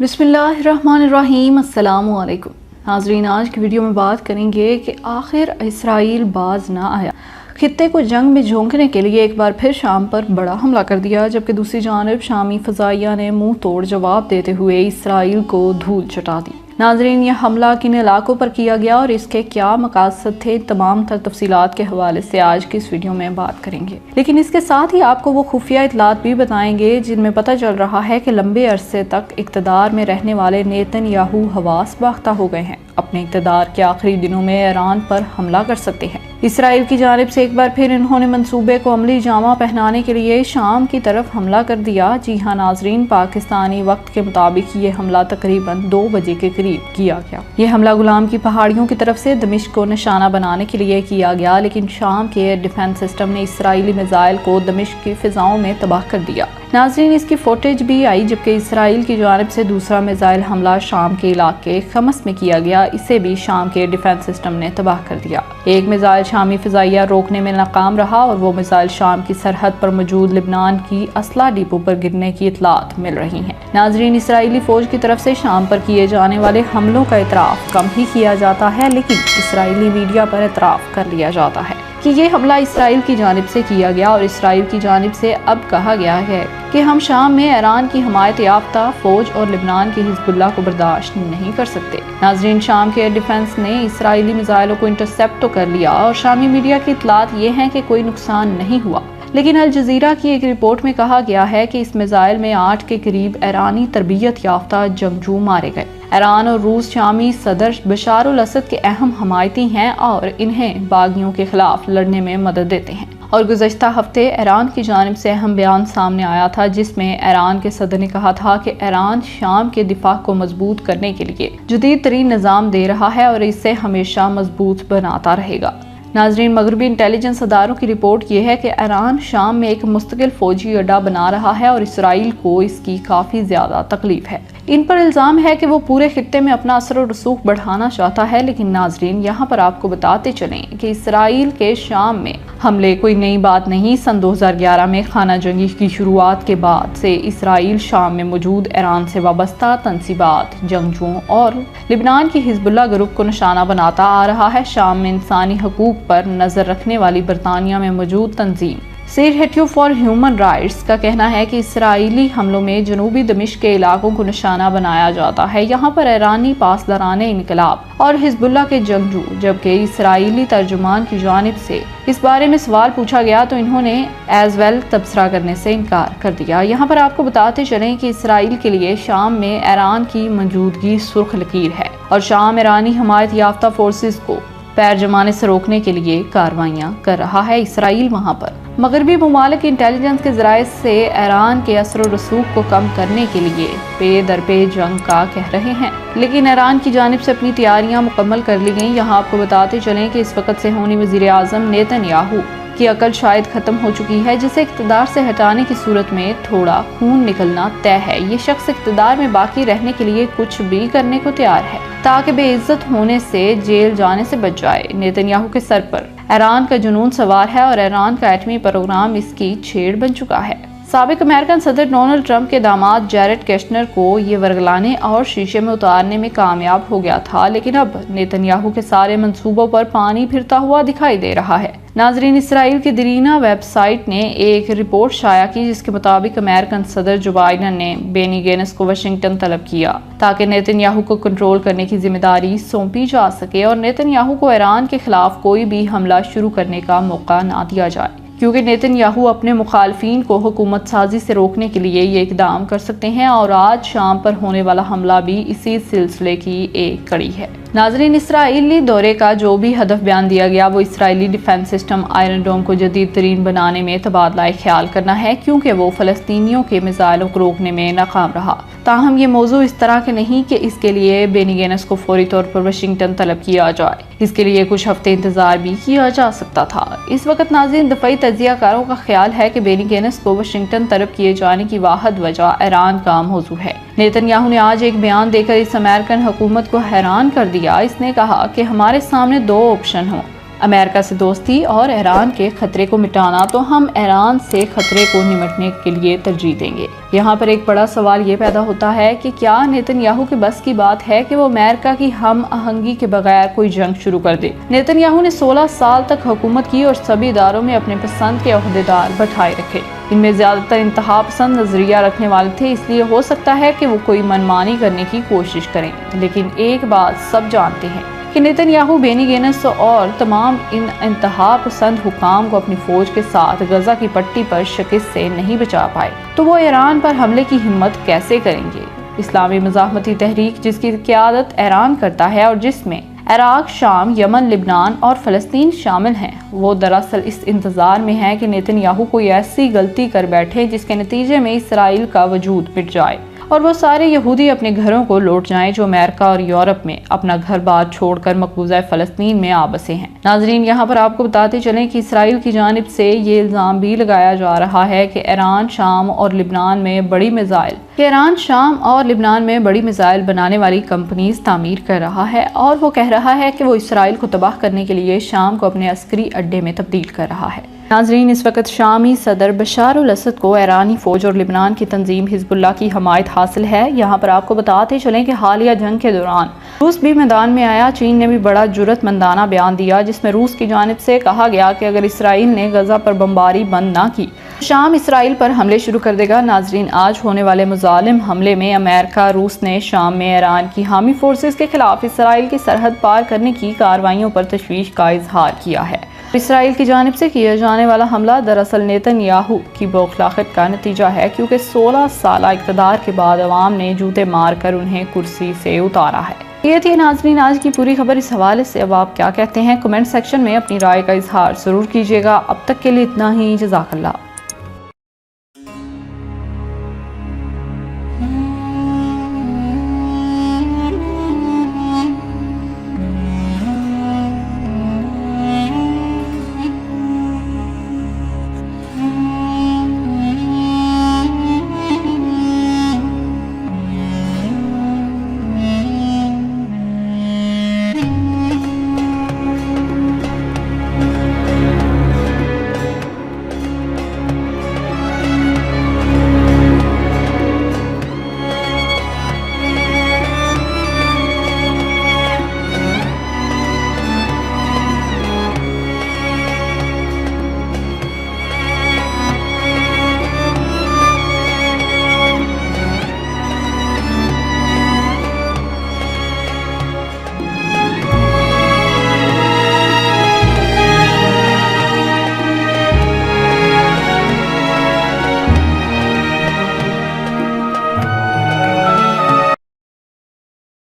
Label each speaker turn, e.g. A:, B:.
A: बिस्मिल्लाहिर्रहमानिर्रहीम। अस्सलाम वालेकुम नाज़रीन, आज की वीडियो में बात करेंगे कि आखिर इसराइल बाज ना आया। खित्ते को जंग में झोंकने के लिए एक बार फिर शाम पर बड़ा हमला कर दिया, जबकि दूसरी जानब शामी फ़ज़ाइया ने मुंह तोड़ जवाब देते हुए इसराइल को धूल चटा दी। नाज़रीन, यह हमला किन इलाकों पर किया गया और इसके क्या मकासद थे, तमाम तर तफसीलात के हवाले से आज की इस वीडियो में बात करेंगे। लेकिन इसके साथ ही आपको वो खुफिया इतलात भी बताएंगे जिनमें पता चल रहा है कि लंबे अरसे तक इक़्तिदार में रहने वाले नेतन्याहू हवास बाख्ता हो गए हैं, अपने इक़्तिदार के आखिरी दिनों में ईरान पर हमला कर सकते हैं। इसराइल की जानिब से एक बार फिर इन्होंने मंसूबे को अमली जामा पहनाने के लिए शाम की तरफ हमला कर दिया। जी हाँ नाजरीन, पाकिस्तानी वक्त के मुताबिक ये हमला तकरीबन 2 बजे के करीब किया गया। ये हमला गुलाम की पहाड़ियों की तरफ से दमिश्क को निशाना बनाने के लिए किया गया, लेकिन शाम के एयर डिफेंस सिस्टम ने इसराइली मिसाइल को दमिश्क की फिजाओं में तबाह कर दिया। नाजरीन, इसकी फुटेज भी आई, जबकि इसराइल की जानिब से दूसरा मिसाइल हमला शाम के इलाके खमस में किया गया। इसे भी शाम के डिफेंस सिस्टम ने तबाह कर दिया। एक मिसाइल शामी फिजाइया रोकने में नाकाम रहा और वो मिसाइल शाम की सरहद पर मौजूद लिबनान की असला डिपो पर गिरने की इतलात मिल रही हैं। नाजरीन, इसराइली फौज की तरफ से शाम पर किए जाने वाले हमलों का इतराफ कम ही किया जाता है, लेकिन इसराइली मीडिया पर इतराफ कर लिया जाता है कि ये हमला इसराइल की जानिब से किया गया और इसराइल की जानिब से अब कहा गया है कि हम शाम में ईरान की हमायत याफ्ता फौज और लिबनान की हिजबुल्लाह को बर्दाश्त नहीं कर सकते। नाजरीन, शाम के एयर डिफेंस ने इसराइली मिसाइलों को इंटरसेप्ट तो कर लिया और शामी मीडिया की इतलात ये हैं कि कोई नुकसान नहीं हुआ, लेकिन अल जजीरा की एक रिपोर्ट में कहा गया है कि इस मिसाइल में 8 के करीब ईरानी तरबियत याफ्ता जंगजू मारे गए। ईरान और रूस शामी सदर बशार अल असद के अहम हमायती हैं और इन्हें बागियों के खिलाफ लड़ने में मदद देते हैं। और गुज़श्ता हफ्ते ईरान की जानिब से अहम बयान सामने आया था, जिसमें ईरान के सदर ने कहा था कि ईरान शाम के दिफा को मजबूत करने के लिए जदीद तरीन निज़ाम दे रहा है और इसे हमेशा मजबूत बनाता रहेगा। नाजरीन, मगरबी इंटेलिजेंस अदारों की रिपोर्ट ये है कि ईरान शाम में एक मुस्तकिल फौजी अड्डा बना रहा है और इसराइल को इसकी काफ़ी ज़्यादा तकलीफ है। इन पर इल्ज़ाम है कि वो पूरे खित्ते में अपना असर और रसूख बढ़ाना चाहता है। लेकिन नाजरीन, यहाँ पर आपको बताते चलें कि इसराइल के शाम में हमले कोई नई बात नहीं। सन 2011 में खाना जंगी की शुरुआत के बाद से इसराइल शाम में मौजूद ईरान से वाबस्ता तंसीबात, जंगजुओं और लिबनान की हिजबुल्लाह ग्रुप को निशाना बनाता आ रहा है। शाम में इंसानी हकूक पर नजर रखने वाली बरतानिया में मौजूद तंजीम सेरहेट्यू फॉर ह्यूमन राइट्स का कहना है कि इसराइली हमलों में जनूबी दमिश्क के इलाकों को निशाना बनाया जाता है। यहाँ पर ईरानी पासदाराने इनकलाब और हिजबुल्लाह के जंगजू, जबकि इसराइली तर्जुमान की जानिब से इस बारे में सवाल पूछा गया तो इन्होंने एज वेल तबसरा करने से इनकार कर दिया। यहाँ पर आपको बताते चलें कि इसराइल के लिए शाम में ईरान की मौजूदगी सुर्ख लकीर है और शाम ईरानी हमायत याफ्ता फोर्सेस को पैर जमाने से रोकने के लिए कार्रवाइयाँ कर रहा है। इसराइल वहाँ पर मगरबी ममालिक इंटेलिजेंस के ज़राए से ईरान के असर और रसूख को कम करने के लिए पे दर पे जंग का कह रहे हैं, लेकिन ईरान की जानिब से अपनी तैयारियां मुकम्मल कर ली गई। यहाँ आपको बताते चलें कि इस वक्त से होनी वज़ीर आज़म नेतन्याहू की अकल शायद ख़त्म हो चुकी है, जिसे इक़्तिदार से हटाने की सूरत में थोड़ा खून निकलना तय है। ये शख्स इक़्तिदार में बाकी रहने के लिए कुछ भी करने को तैयार है ताकि बेइज्जत होने से जेल जाने से बच जाए। नेतन्याहू के सर पर ईरान का जुनून सवार है और ईरान का एटमी प्रोग्राम इसकी छेड़ बन चुका है। साबिक अमेरिकन सदर डोनाल्ड ट्रंप के दामाद जैरेड केशनर को ये वर्गलाने और शीशे में उतारने में कामयाब हो गया था, लेकिन अब नेतन्याहू के सारे मंसूबों पर पानी फिरता हुआ दिखाई दे रहा है। नाजरीन, इसराइल की दरीना वेबसाइट ने एक रिपोर्ट शाया की, जिसके मुताबिक अमेरिकन सदर जो बाइडन ने बेनी गैंट्स को वाशिंगटन तलब किया ताकि नेतन्याहू को कंट्रोल करने की जिम्मेदारी सौंपी जा सके और नेतन्याहू को ईरान के खिलाफ कोई भी हमला शुरू करने का मौका ना दिया जाए, क्योंकि नेतन्याहू अपने मुखालफिन को हुकूमत साजी से रोकने के लिए ये इकदाम कर सकते हैं और आज शाम पर होने वाला हमला भी इसी सिलसिले की एक कड़ी है। नाजरीन, इसराइली दौरे का जो भी हदफ बयान दिया गया वो इसराइली डिफेंस सिस्टम आयरन डोम को जदीद तरीन बनाने में तबादला ख्याल करना है, क्योंकि वो फलस्तीनियों के मिसाइलों को रोकने में नाकाम रहा। ताहम ये मौजू इस तरह के नहीं कि इसके लिए बेनी गैंट्स को फौरी तौर पर वाशिंगटन तलब किया जाए। इसके लिए कुछ हफ्ते इंतजार भी किया जा सकता था। इस वक्त नाज़रीन, दफ़ई तजियाकारों का ख्याल है कि बेनी गैंट्स को वाशिंगटन तलब किए जाने की वाहिद वजह ईरान का मौजू है। नेतन्याहू ने आज एक बयान देकर इस अमेरिकन हुकूमत को हैरान कर दिया। इसने कहा कि हमारे सामने 2 ऑप्शन हों, امریکہ سے دوستی اور ایران کے خطرے کو مٹانا، تو ہم ایران سے خطرے کو نمٹنے کے لیے ترجیح دیں گے۔ یہاں پر ایک بڑا سوال یہ پیدا ہوتا ہے کہ کیا نیتن یاہو کے بس کی بات ہے کہ وہ امریکہ کی ہم آہنگی کے بغیر کوئی جنگ شروع کر دے؟ نیتن یاہو نے 16 سال تک حکومت کی اور سبھی اداروں میں اپنے پسند کے عہدیدار بٹھائے رکھے۔ ان میں زیادہ تر انتہا پسند نظریہ رکھنے والے تھے، اس لیے ہو سکتا ہے کہ وہ کوئی منمانی کرنے کی کوشش کریں، لیکن ایک بات سب جانتے ہیں کہ نیتن یاہو، بینی گینٹس اور تمام ان انتہا پسند حکام کو اپنی فوج کے ساتھ غزہ کی پٹی پر شکست سے نہیں بچا پائے، تو وہ ایران پر حملے کی ہمت کیسے کریں گے؟ اسلامی مزاحمتی تحریک، جس کی قیادت ایران کرتا ہے اور جس میں عراق، شام، یمن، لبنان اور فلسطین شامل ہیں، وہ دراصل اس انتظار میں ہے کہ نیتن یاہو کوئی ایسی غلطی کر بیٹھے جس کے نتیجے میں اسرائیل کا وجود مٹ جائے اور وہ سارے یہودی اپنے گھروں کو لوٹ جائیں جو امریکہ اور یورپ میں اپنا گھر بار چھوڑ کر مقبوضہ فلسطین میں آ بسے ہیں۔ ناظرین، یہاں پر آپ کو بتاتے چلیں کہ اسرائیل کی جانب سے یہ الزام بھی لگایا جا رہا ہے کہ ایران شام اور لبنان میں بڑی میزائل بنانے والی کمپنیز تعمیر کر رہا ہے، اور وہ کہہ رہا ہے کہ وہ اسرائیل کو تباہ کرنے کے لیے شام کو اپنے عسکری اڈے میں تبدیل کر رہا ہے۔ ناظرین، اس وقت شامی صدر بشار الاسد کو ایرانی فوج اور لبنان کی تنظیم حزب اللہ کی حمایت حاصل ہے۔ یہاں پر آپ کو بتاتے چلیں کہ حالیہ جنگ کے دوران روس بھی میدان میں آیا۔ چین نے بھی بڑا جرأت مندانہ بیان دیا، جس میں روس کی جانب سے کہا گیا کہ اگر اسرائیل نے غزہ پر بمباری بند نہ کی، شام اسرائیل پر حملے شروع کر دے گا۔ ناظرین، آج ہونے والے مظالم حملے میں امریکہ، روس نے شام میں ایران کی حامی فورسز کے خلاف اسرائیل کی سرحد پار کرنے کی کارروائیوں پر تشویش کا اظہار کیا ہے۔ اسرائیل کی جانب سے کیا جانے والا حملہ دراصل نیتن یاہو کی بوکھلاہٹ کا نتیجہ ہے، کیونکہ 16 سالہ اقتدار کے بعد عوام نے جوتے مار کر انہیں کرسی سے اتارا ہے۔ یہ تھی ناظرین آج کی پوری خبر۔ اس حوالے سے اب آپ کیا کہتے ہیں؟ کمنٹ سیکشن میں اپنی رائے کا اظہار ضرور کیجیے گا۔ اب تک کے لیے اتنا ہی، جزاک اللہ۔